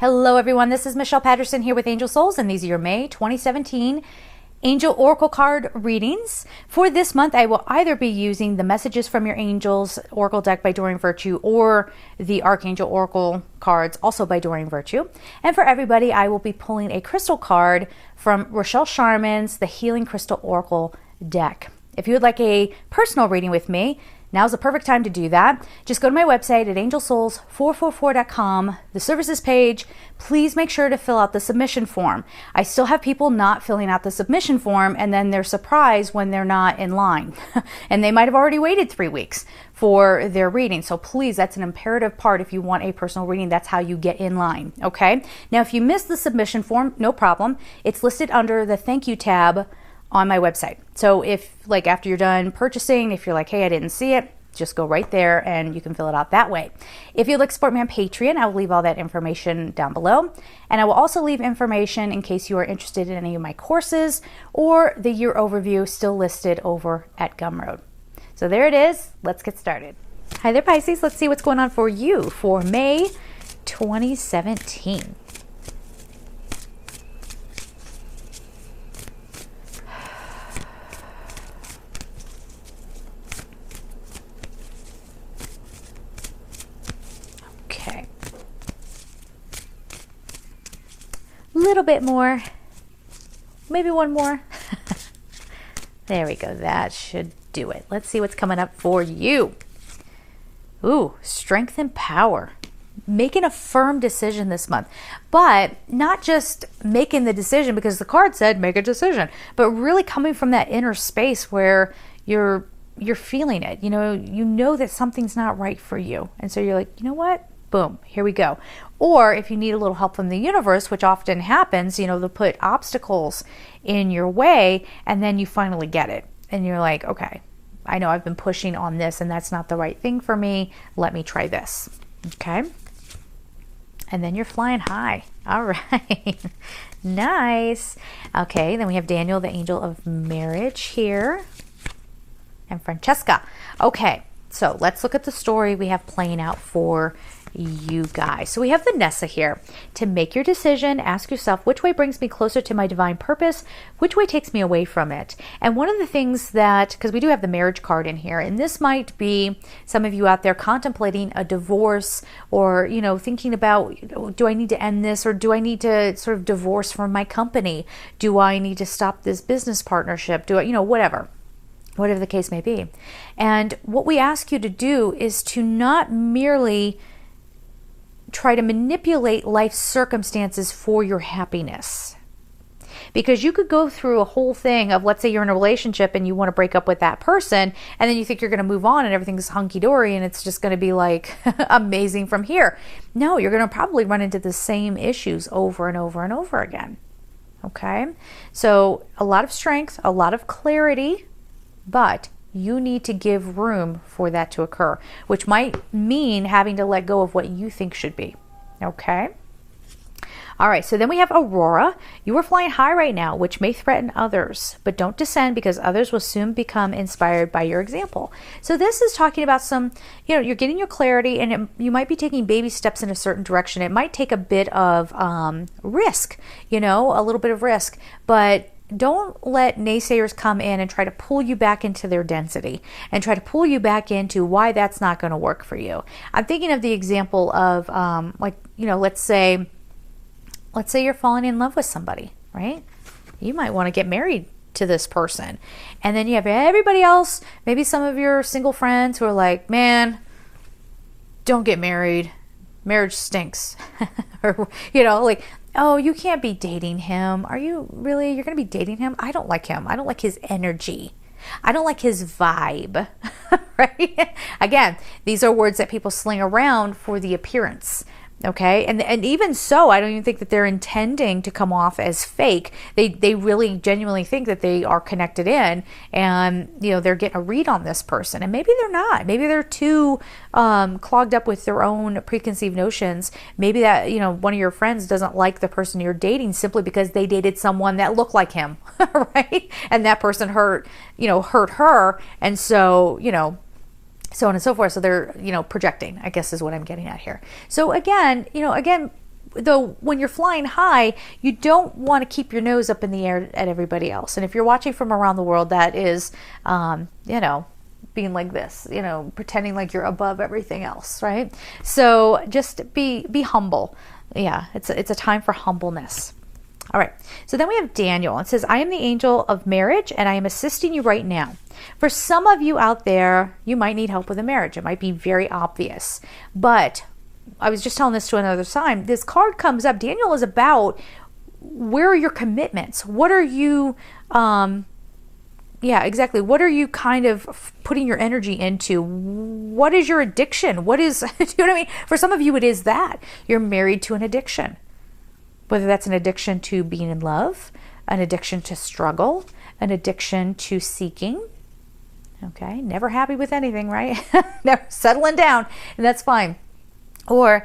Hello everyone, this is Michelle Patterson here with Angel Souls, and these are your May 2017 Angel Oracle card readings. For this month, I will either be using the Messages from Your Angels Oracle deck by Doreen Virtue or the Archangel Oracle cards, also by Doreen Virtue. And for everybody, I will be pulling a crystal card from Rochelle Sharman's The Healing Crystal Oracle deck. If you would like a personal reading with me, now's the perfect time to do that. Just go to my website at angelsouls444.com, the services page. Please make sure to fill out the submission form. I still have people not filling out the submission form, and then they're surprised when they're not in line. And they might have already waited 3 weeks for their reading. So please, that's an imperative part. If you want a personal reading, that's how you get in line, okay? Now, if you missed the submission form, no problem. It's listed under the thank you tab on my website. So if, like, after you're done purchasing, if you're like, hey, I didn't see it, just go right there and you can fill it out that way. If you'd like to support me on Patreon, I will leave all that information down below. And I will also leave information in case you are interested in any of my courses or the year overview still listed over at Gumroad. So there it is. Let's get started. Hi there, Pisces. Let's see what's going on for you for May 2017. Little bit more, maybe one more. There we go. That should do it. Let's see what's coming up for you. Ooh, strength and power. Making a firm decision this month, but not just making the decision because the card said make a decision, but really coming from that inner space where you're feeling it. You know that something's not right for you, and so you're like, you know what? Boom, here we go. Or if you need a little help from the universe, which often happens, they'll put obstacles in your way and then you finally get it. And you're like, okay, I know I've been pushing on this and that's not the right thing for me. Let me try this. Okay. And then you're flying high. All right. Nice. Okay. Then we have Daniel, the angel of marriage here, and Francesca. Okay. So let's look at the story we have playing out for you guys. So we have Vanessa here. To make your decision, ask yourself, which way brings me closer to my divine purpose? Which way takes me away from it? And one of the things that, because we do have the marriage card in here, and this might be some of you out there contemplating a divorce or, thinking about, do I need to end this, or do I need to sort of divorce from my company? Do I need to stop this business partnership? Do I, whatever the case may be. And what we ask you to do is to not merely try to manipulate life's circumstances for your happiness. Because you could go through a whole thing of, let's say you're in a relationship and you want to break up with that person, and then you think you're going to move on and everything's hunky-dory and it's just going to be like amazing from here. No, you're going to probably run into the same issues over and over and over again. Okay? So a lot of strength, a lot of clarity, but you need to give room for that to occur, which might mean having to let go of what you think should be. Okay? All right, so then we have Aurora. You are flying high right now, which may threaten others, but don't descend because others will soon become inspired by your example. So this is talking about some, you're getting your clarity, and you might be taking baby steps in a certain direction. It might take a bit of risk, a little bit of risk, but don't let naysayers come in and try to pull you back into their density and try to pull you back into why that's not going to work for you. I'm thinking of the example of let's say you're falling in love with somebody, right? You might want to get married to this person. And then you have everybody else, maybe some of your single friends who are like, man, don't get married. Marriage stinks. Or, oh, you can't be dating him. Are you really? You're going to be dating him? I don't like him. I don't like his energy. I don't like his vibe, right? Again, these are words that people sling around for the appearance. Okay. And even so, I don't even think that they're intending to come off as fake. They really genuinely think that they are connected in, and, they're getting a read on this person, and maybe they're not. Maybe they're too clogged up with their own preconceived notions. Maybe that, one of your friends doesn't like the person you're dating simply because they dated someone that looked like him, right? And that person hurt her. And so, so on and so forth. So they're, projecting, I guess is what I'm getting at here. So again, though when you're flying high, you don't want to keep your nose up in the air at everybody else. And if you're watching from around the world, that is, being like this, pretending like you're above everything else, right? So just be humble. Yeah, it's a time for humbleness. All right, so then we have Daniel. It says, I am the angel of marriage, and I am assisting you right now. For some of you out there, you might need help with a marriage. It might be very obvious. But I was just telling this to another sign. This card comes up. Daniel is about, where are your commitments? What are you, exactly. What are you kind of putting your energy into? What is your addiction? What is, do you know what I mean? For some of you, it is that. You're married to an addiction. Whether that's an addiction to being in love, an addiction to struggle, an addiction to seeking. Okay, never happy with anything, right? Never settling down, and that's fine. Or,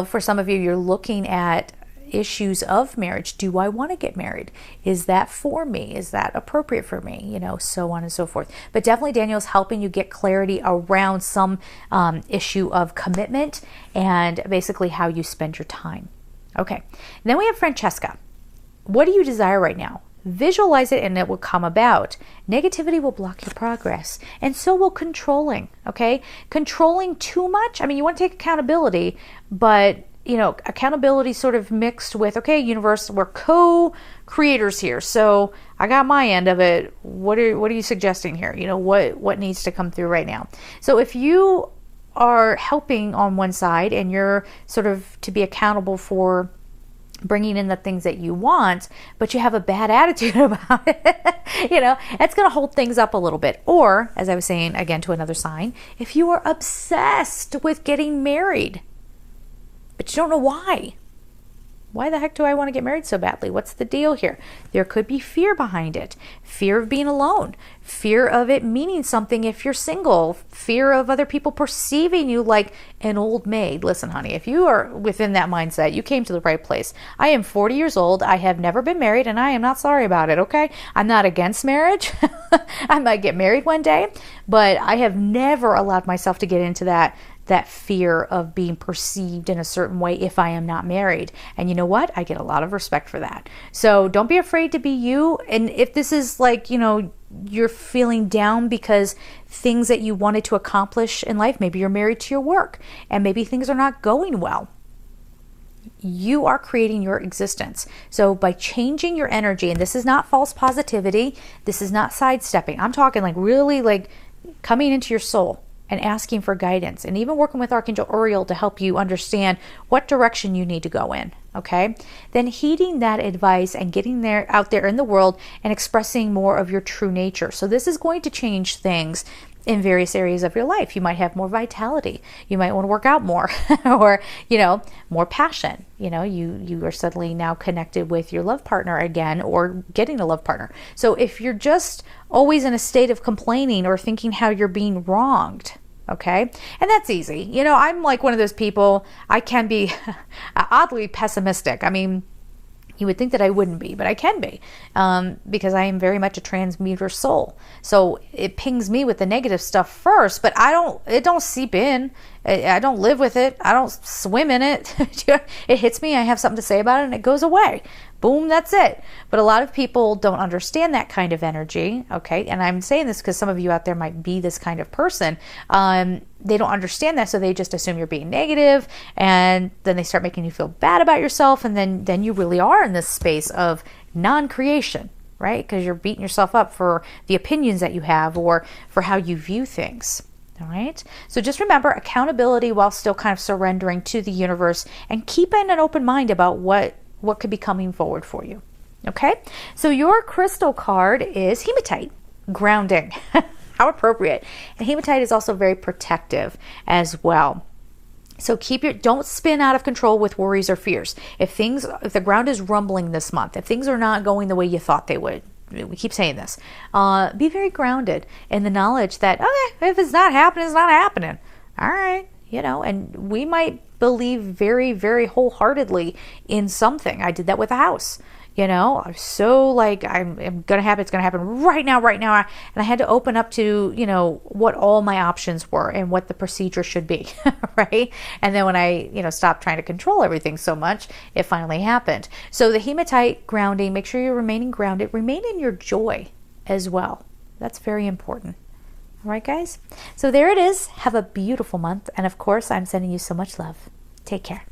for some of you, you're looking at issues of marriage. Do I want to get married? Is that for me? Is that appropriate for me? So on and so forth. But definitely Daniel's helping you get clarity around some issue of commitment and basically how you spend your time. Okay, and then we have Francesca. What do you desire right now? Visualize it and it will come about. Negativity will block your progress, and so will controlling, okay? Controlling too much, you want to take accountability, but, accountability sort of mixed with, okay, universe, we're co-creators here, so I got my end of it. What are you suggesting here? What needs to come through right now? So if you are helping on one side and you're sort of to be accountable for bringing in the things that you want, but you have a bad attitude about it, that's going to hold things up a little bit. Or, as I was saying again to another sign, if you are obsessed with getting married, but you don't know why the heck do I want to get married so badly? What's the deal here? There could be fear behind it. Fear of being alone. Fear of it meaning something if you're single. Fear of other people perceiving you like an old maid. Listen, honey, if you are within that mindset, you came to the right place. I am 40 years old. I have never been married, and I am not sorry about it, okay? I'm not against marriage. I might get married one day, but I have never allowed myself to get into that fear of being perceived in a certain way if I am not married. And you know what? I get a lot of respect for that. So don't be afraid to be you. And if this is like, you're feeling down because things that you wanted to accomplish in life, maybe you're married to your work and maybe things are not going well. You are creating your existence. So by changing your energy, and this is not false positivity, this is not sidestepping. I'm talking like really like coming into your soul and asking for guidance, and even working with Archangel Uriel to help you understand what direction you need to go in, okay? Then heeding that advice and getting out there in the world and expressing more of your true nature. So this is going to change things in various areas of your life. You might have more vitality. You might want to work out more or, more passion. You are suddenly now connected with your love partner again, or getting a love partner. So if you're just always in a state of complaining or thinking how you're being wronged, okay? And that's easy. I'm like one of those people, I can be oddly pessimistic. You would think that I wouldn't be, but I can be, because I am very much a transmuter soul. So it pings me with the negative stuff first, but it don't seep in. I don't live with it. I don't swim in it. It hits me. I have something to say about it and it goes away. Boom, that's it. But a lot of people don't understand that kind of energy, okay? And I'm saying this because some of you out there might be this kind of person. They don't understand that, so they just assume you're being negative, and then they start making you feel bad about yourself, and then you really are in this space of non-creation, right? Because you're beating yourself up for the opinions that you have or for how you view things. All right. So just remember accountability while still kind of surrendering to the universe, and keeping an open mind about what could be coming forward for you. Okay. So your crystal card is hematite, grounding. How appropriate. And hematite is also very protective as well. So don't spin out of control with worries or fears. If the ground is rumbling this month, if things are not going the way you thought they would, we keep saying this, be very grounded in the knowledge that, okay, if it's not happening, it's not happening. All right. And we might believe very, very wholeheartedly in something. I did that with a house. You know, I'm so like, I'm gonna happen, it's gonna happen right now, right now. And I had to open up to, you know, what all my options were and what the procedure should be, right? And then when I, you know, stopped trying to control everything so much, it finally happened. So the hematite grounding, make sure you're remaining grounded, remain in your joy as well. That's very important. All right, guys? So there it is. Have a beautiful month. And of course, I'm sending you so much love. Take care.